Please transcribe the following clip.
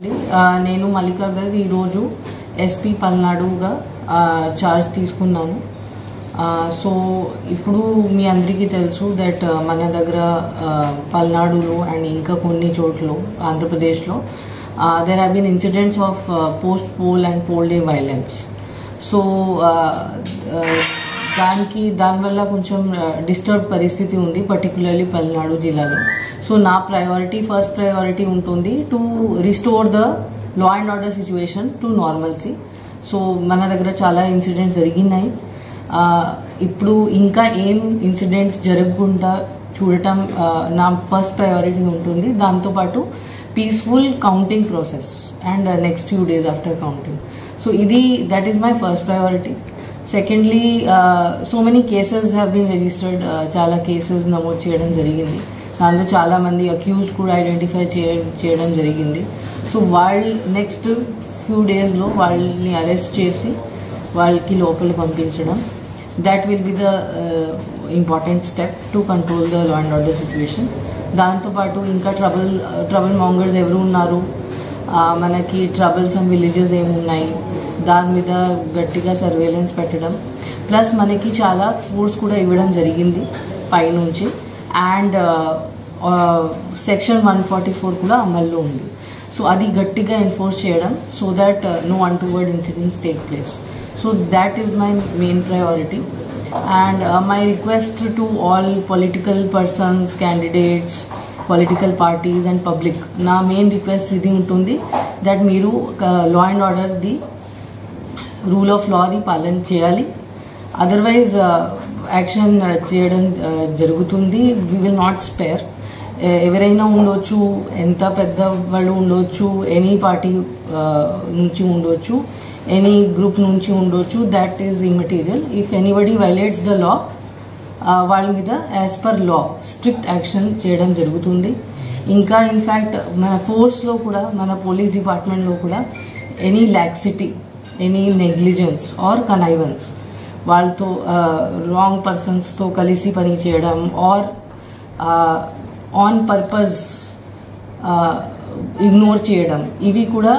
నేను మల్లికా గారు ఈరోజు ఎస్పీ పల్నాడుగా చార్జ్ తీసుకున్నాను. సో ఇప్పుడు మీ అందరికీ తెలుసు దట్ మన దగ్గర పల్నాడులో అండ్ ఇంకా కొన్ని చోట్ల ఆంధ్రప్రదేశ్లో there have been incidents of post-poll and poll day violence. So దానివల్ల కొంచెం డిస్టర్బ్ పరిస్థితి ఉంది, పర్టికులర్లీ పల్నాడు జిల్లాలో. సో నా ఫస్ట్ ప్రయారిటీ ఉంటుంది to restore the law and order situation to normalcy. So మన దగ్గర చాలా ఇన్సిడెంట్స్ జరిగినాయి. ఇప్పుడు ఇంకా ఏం ఇన్సిడెంట్స్ జరగకుండా చూడటం నా ఫస్ట్ ప్రయారిటీ ఉంటుంది. దాంతోపాటు peaceful counting process and next few days after counting. So that is my first priority. Secondly, so many cases have been registered. చాలా కేసెస్ నమోదు చేయడం జరిగింది. దాంట్లో చాలా మంది అక్యూజ్ కూడా ఐడెంటిఫై చేయడం జరిగింది. సో నెక్స్ట్ ఫ్యూ డేస్లో వాళ్ళని అరెస్ట్ చేసి వాళ్ళకి లోపల పంపించడం, that will be the important step to control the law and order situation. దాంతోపాటు ఇంకా ట్రబుల్ మాంగర్స్ ఎవరు ఉన్నారు, మనకి ట్రబుల్సమ్ విలేజెస్ ఏమున్నాయి, దాని మీద గట్టిగా సర్వేలెన్స్ పెట్టడం, ప్లస్ మనకి చాలా ఫోర్స్ కూడా ఇవ్వడం జరిగింది పైనుంచి. అండ్ సెక్షన్ 144 కూడా అమల్లో ఉంది. సో అది గట్టిగా ఎన్ఫోర్స్ చేయడం, so that no untoward incidents take place. So that is my main priority. And my request to all political persons, candidates, political parties and public, na main request idi untundi that meeru law and order di rule of law di palan cheyali. Otherwise action cheyadam jarugutundi. We will not spare. ఎవరైనా ఉండొచ్చు, ఎంత పెద్ద వాళ్ళు ఉండొచ్చు, any party నుంచి ఉండొచ్చు, any group నుంచి ఉండొచ్చు, that is immaterial. If anybody violates the law, వాళ్ళ మీద as per law strict action చేయడం జరుగుతుంది. ఇంకా ఇన్ఫ్యాక్ట్ మన ఫోర్స్లో కూడా, మన పోలీస్ డిపార్ట్మెంట్లో కూడా any laxity, any negligence are connivance, వాళ్ళతో రాంగ్ పర్సన్స్తో కలిసి పని చేయడం ఆర్ ఆన్ పర్పస్ ఇగ్నోర్ చేయడం, ఇవి కూడా